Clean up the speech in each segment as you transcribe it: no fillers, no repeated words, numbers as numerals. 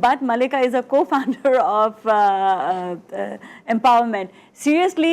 but Malika is a co-founder of empowerment. Seriously,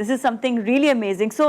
This is something really amazing. So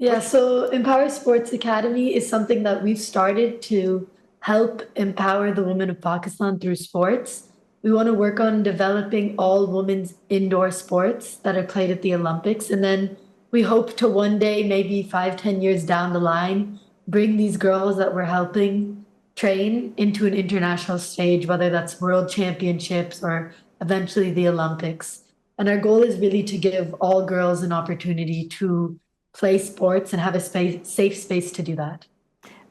Yeah, so Empower Sports Academy is something that we've started to help empower the women of Pakistan through sports. We want to work on developing all women's indoor sports that are played at the Olympics. And then we hope to one day, maybe 5-10 years down the line, bring these girls that we're helping train into an international stage, whether that's world championships or eventually the Olympics. And our goal is really to give all girls an opportunity to play sports and have a safe space to do that.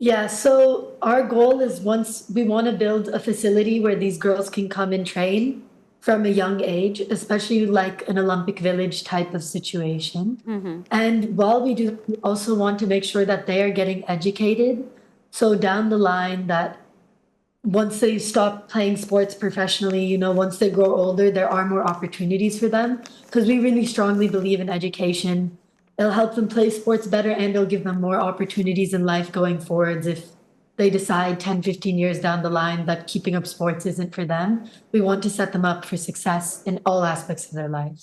Yeah, so our goal is once we want to build a facility where these girls can come and train from a young age, especially like an Olympic Village type of situation. And while we do, we also want to make sure that they are getting educated. So down the line that once they stop playing sports professionally, once they grow older, there are more opportunities for them. Because we really strongly believe in education. It'll help them play sports better, and it'll give them more opportunities in life going forwards if they decide 10-15 years down the line that keeping up sports isn't for them. We want to set them up for success in all aspects of their lives.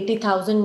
80,000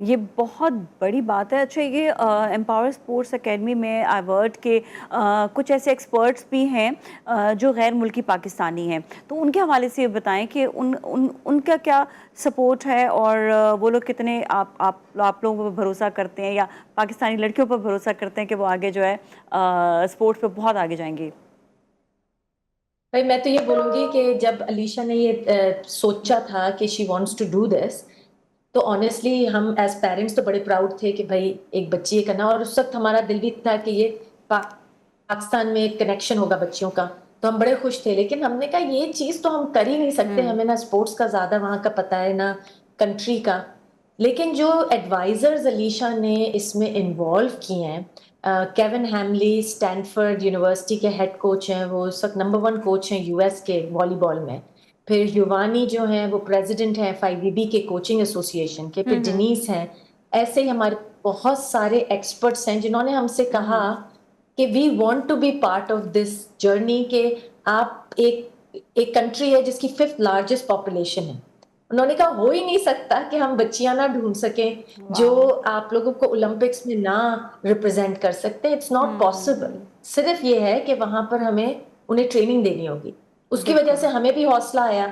یہ بہت بڑی بات ہے. اچھا یہ empower sports academy میں آئی کے کچھ ایسے ایکسپرٹس بھی ہیں جو غیر ملکی پاکستانی ہیں, تو ان کے حوالے سے یہ بتائیں کہ ان کا کیا سپورٹ ہے اور وہ لوگ کتنے آپ لوگوں پر بھروسہ کرتے ہیں یا پاکستانی لڑکیوں پر بھروسہ کرتے ہیں کہ وہ آگے جو ہے اسپورٹس پہ بہت آگے جائیں گی. بھائی میں تو یہ بولوں گی کہ جب علیشا نے یہ سوچا تھا کہ she wants to do this, تو آنیسٹلی ہم ایز پیرنٹس تو بڑے پراؤڈ تھے کہ بھائی ایک بچی یہ کرنا, اور اس وقت ہمارا دل بھی تھا کہ یہ پاکستان میں ایک کنیکشن ہوگا بچیوں کا, تو ہم بڑے خوش تھے. لیکن ہم نے کہا یہ چیز تو ہم کر ہی نہیں سکتے, ہمیں نہ اسپورٹس کا زیادہ وہاں کا پتہ ہے نہ کنٹری کا. لیکن جو ایڈوائزرز علیشا نے اس میں انوالو کیے ہیں, کیون ہیملی اسٹینفورڈ یونیورسٹی کے ہیڈ کوچ ہیں, وہ اس وقت نمبر 1 کوچ ہیں یو ایس کے والی بال میں. پھر یووانی جو ہیں وہ پریزیڈنٹ ہیں FIVB کے کوچنگ ایسوسیشن کے. پھر ڈینیس ہیں. ایسے ہی ہمارے بہت سارے ایکسپرٹس ہیں جنہوں نے ہم سے کہا کہ we want to be part of this journey, کہ آپ ایک کنٹری ہے جس کی 5th لارجسٹ پاپولیشن ہے. انہوں نے کہا ہو ہی نہیں سکتا کہ ہم بچیاں نہ ڈھونڈ سکیں جو آپ لوگوں کو اولمپکس میں نہ ریپرزینٹ کر سکتے. It's not possible. صرف یہ ہے کہ وہاں پر ہمیں انہیں ٹریننگ دینی ہوگی. اس کی وجہ سے ہمیں بھی حوصلہ آیا,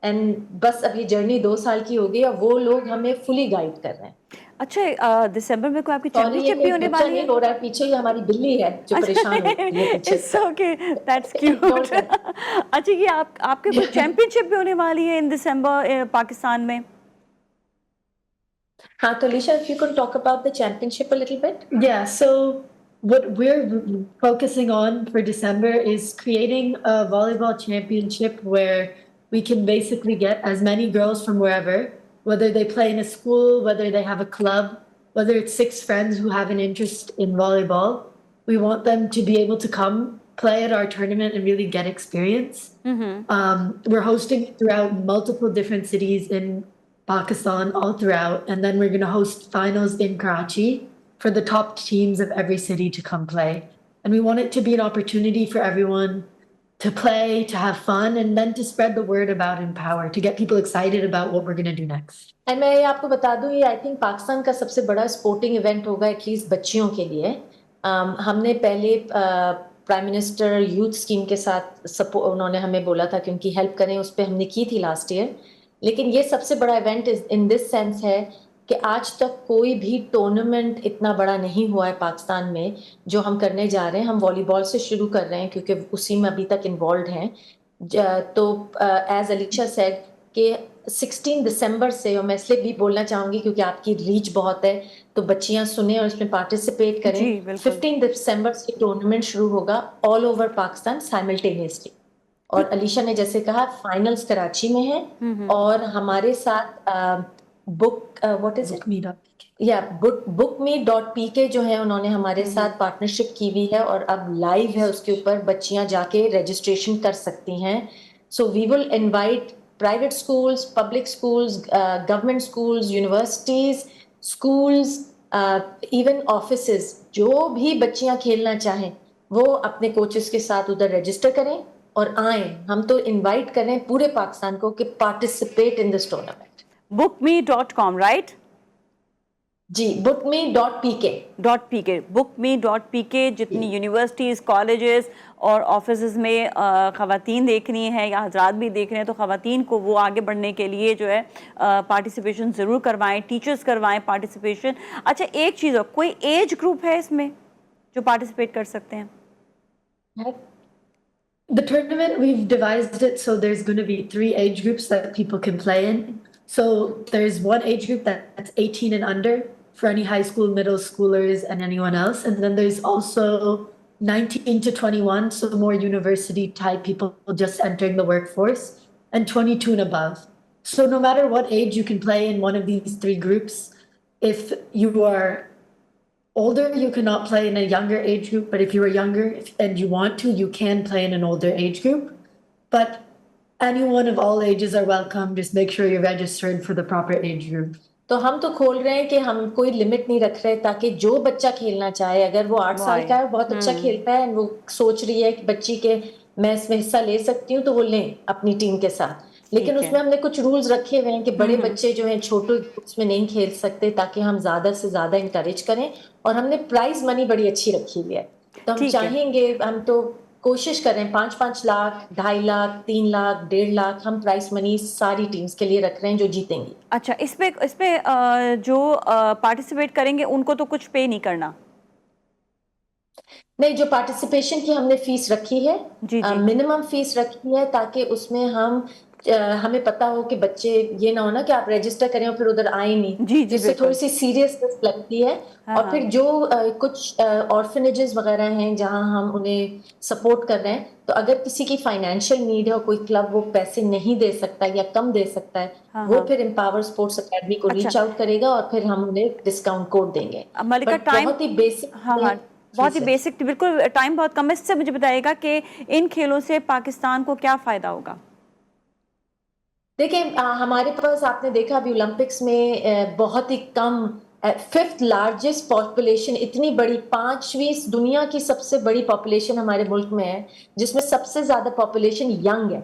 اینڈ بس اب یہ جرنی 2 سال کی ہو گئی اور وہ لوگ ہمیں فلی گائیڈ کر رہے ہیں. اچھا دسمبر میں کوئی آپ کی سوری چیمپئن یہ شپ بھی کوئی ہونے بچہ والی ہے؟ نہیں رو رہا ہے, پیچھے ہی ہماری بلی ہے جو پریشان ہوتی ہے پیچھے. It's okay, that's cute. اچھا یہ آپ کے کوئی چیمپئن شپ بھی ہونے والی ہے ان دسمبر پاکستان میں؟ ہاں تو Alicia, if you could talk about the championship a little bit. Yeah, so what we're focusing on for December is creating a volleyball championship where we can basically get as many girls from wherever, whether they play in a school, whether they have a club, whether it's 6 friends who have an interest in volleyball. We want them to be able to come play at our tournament and really get experience. We're hosting throughout multiple different cities in Pakistan, all throughout, and then we're going to host finals in Karachi for the top teams of every city to come play. And we want it to be an opportunity for everyone to play, to have fun, and then to spread the word about Empower, to get people excited about what we're going to do next. And میں آپ کو بتا دوں یہ I think Pakistan کا سب سے بڑا sporting event ہوگا ایٹ لیسٹ بچیوں کے لیے. ہم نے پہلے پرائم منسٹر یوتھ اسکیم کے ساتھ انہوں نے ہمیں بولا تھا کہ ان کی ہیلپ کریں, اس پہ ہم نے کی تھی لاسٹ ایئر. لیکن یہ سب سے بڑا ایونٹ ان دس سینس ہے کہ آج تک کوئی بھی ٹورنامنٹ اتنا بڑا نہیں ہوا ہے پاکستان میں جو ہم کرنے جا رہے ہیں. ہم والی بال سے شروع کر رہے ہیں کیونکہ اسی میں ابھی تک انوالوڈ ہیں. تو ایز علیشا سیڈ کہ 16 دسمبر سے, اور میں اس لیے بھی بولنا چاہوں گی کیونکہ آپ کی ریچ بہت ہے تو بچیاں سنیں اور اس میں پارٹیسپیٹ کریں. 15 دسمبر سے ٹورنامنٹ شروع ہوگا آل اوور پاکستان سائملٹینیسلی. اور علیشا نے جیسے کہا فائنلز کراچی میں ہیں, اور ہمارے ساتھ bookme.pk جو ہے انہوں نے ہمارے ساتھ پارٹنرشپ کی ہوئی ہے اور اب لائیو ہے اس کے اوپر, بچیاں جا کے رجسٹریشن کر سکتی ہیں. So we will invite private schools, public schools, government schools, universities, schools, even offices, جو بھی بچیاں کھیلنا چاہیں وہ اپنے کوچز کے ساتھ ادھر رجسٹر کریں اور آئیں. ہم تو انوائٹ کریں پورے پاکستان کو کہ participate in this tournament. bookme.com right? جی bookme.pk bookme.pk. جتنی یونیورسٹیز, کالجز اور آفیسز میں خواتین دیکھنی ہیں یا حضرات بھی دیکھ رہے ہیں تو خواتین کو وہ آگے بڑھنے کے لیے جو ہے پارٹیسپیشن ضرور کروائیں, ٹیچرز کروائیں پارٹیسپیشن. اچھا ایک چیز اور, کوئی ایج گروپ ہے اس میں جو پارٹیسپیٹ کر سکتے ہیں؟ The tournament, we've devised it so there's going to be 3 age groups that people can play in. So there's one age group that's 18 and under for any high school, middle schoolers, and anyone else. And then there's also 19 to 21, so more university type people just entering the workforce, and 22 and above. So no matter what age, you can play in one of these 3 groups. If you are older, you cannot play in a younger age group, but if you are younger and you want to, you can play in an older age group. But anyone of all ages are welcome. Just make sure you're registered for the proper age group. تو ہم تو کھول رہے ہیں کہ ہم کوئی limit نہیں رکھ رہے تاکہ جو بچہ کھیلنا چاہے, اگر وہ 8 سال کا ہے بہت اچھا کھیلتا ہے, وہ سوچ رہی ہے کہ بچی کے میں اس میں حصہ لے سکتی ہوں تو وہ لیں اپنی ٹیم کے ساتھ. لیکن اس میں ہم نے کچھ رولز رکھے ہوئے ہیں کہ بڑے بچے جو ہیں چھوٹے اس میں نہیں کھیل سکتے، تاکہ ہم زیادہ سے زیادہ انکریج کریں. اور ہم نے پرائز منی بڑی اچھی رکھی ہوئی ہے، تو ہم چاہیں گے، ہم تو کوشش کر رہے ہیں 5-5 لاکھ، 2.5 لاکھ، 3 لاکھ، 1.5 لاکھ ہم پرائز منی ساری ٹیمز کے لیے رکھ رہے ہیں جو جیتیں گی. اچھا، اس پہ جو پارٹیسپیٹ کریں گے ان کو تو کچھ پے نہیں کرنا؟ نہیں، جو پارٹیسپیشن کی ہم نے فیس رکھی ہے، منیمم فیس رکھی ہے، تاکہ اس میں ہمیں پتا ہو کہ بچے یہ نہ ہونا کہ آپ رجسٹر کریں اور پھر ادھر آئیں نہیں. جس سے تھوڑی سی سیریسنس لگتی ہے. اور پھر جو کچھ آرفنیجز وغیرہ ہیں جہاں ہم انہیں سپورٹ کر رہے ہیں، تو اگر کسی کی فائنینشیل نیڈ ہے اور کوئی کلب وہ پیسے نہیں دے سکتا یا کم دے سکتا ہے، وہ پھر امپاور اسپورٹس اکیڈمی کو ریچ آؤٹ کرے گا اور پھر ہم انہیں ڈسکاؤنٹ کوڈ دیں گے. ملکہ بہت ہی بیسک، بہت ہی بیسک، بالکل ٹائم بہت کم ہے. اس سے مجھے بتائیے گا کہ ان کھیلوں سے پاکستان کو کیا فائدہ ہوگا؟ دیکھیں، ہمارے پاس آپ نے دیکھا ابھی اولمپکس میں بہت ہی کم، 5th لارجسٹ پاپولیشن، اتنی بڑی 5ویں دنیا کی سب سے بڑی پاپولیشن ہمارے ملک میں ہے، جس میں سب سے زیادہ پاپولیشن ینگ ہے.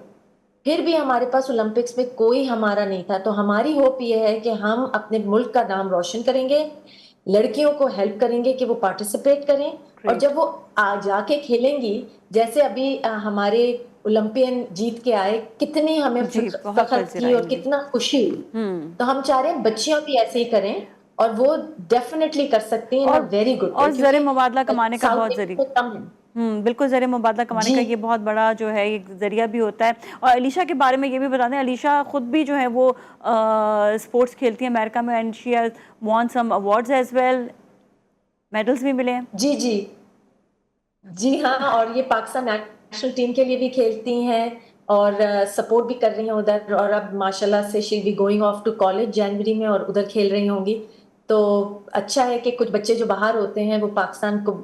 پھر بھی ہمارے پاس اولمپکس میں کوئی ہمارا نہیں تھا. تو ہماری ہوپ یہ ہے کہ ہم اپنے ملک کا نام روشن کریں گے، لڑکیوں کو ہیلپ کریں گے کہ وہ پارٹیسپیٹ کریں. اور جب وہ جا کے کھیلیں گی، جیسے ابھی ہمارے اولمپین جیت کے آئے، کتنی ہمیں فخر کی اور کتنا خوشی ہوئی. تو ہم چاہ رہے ہیں بچیاں بھی ایسے ہی کریں، اور وہ ڈیفینیٹلی کر سکتی ہیں. Very good. اور زر مبادلہ کمانے کا بہت ذریعہ، کم ہے. بالکل، زر مبادلہ کمانے کا یہ بہت بڑا جو ہے ایک ذریعہ بھی ہوتا ہے. اور علیشہ کے بارے میں یہ بھی بتا دیں، علیشہ خود بھی جو ہے وہ اسپورٹس کھیلتی ہیں امریکہ میں، and she has won some awards as well, medals بھی ملے ہیں. جی ہاں. اور یہ پاکستان نیشنل ٹیم کے لیے بھی کھیلتی ہیں اور سپورٹ بھی کر رہی ہیں ادھر. اور اب ماشاءاللہ سے she be going off to college جنوری میں، اور ادھر کھیل رہی ہوں گی. تو اچھا ہے کہ کچھ بچے جو باہر ہوتے ہیں وہ پاکستان کو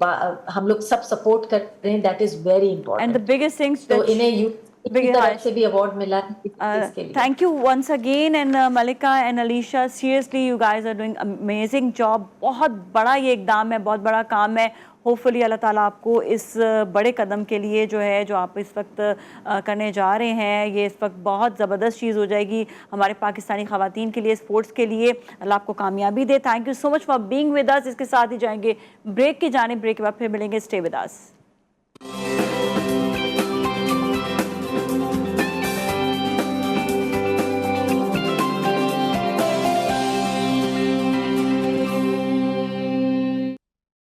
ہم لوگ سب سپورٹ کر رہے ہیں. That is very important. تو انہیں کی طرف سے بھی ایوارڈ ملا اس کے لیے. Thank you once again, and Malika and Alisha, seriously you guys are doing amazing job. بہت بڑا یہ اقدام ہے، بہت بڑا کام ہے. ہوپفلی اللہ تعالیٰ آپ کو اس بڑے قدم کے لیے جو ہے، جو آپ اس وقت کرنے جا رہے ہیں، یہ اس وقت بہت زبردست چیز ہو جائے گی ہمارے پاکستانی خواتین کے لیے، اسپورٹس کے لیے. اللہ آپ کو کامیابی دے. Thank you so much for being with us. اس کے ساتھ ہی جائیں گے بریک کی جانب. بریک کے بعد پھر ملیں گے. Stay with us.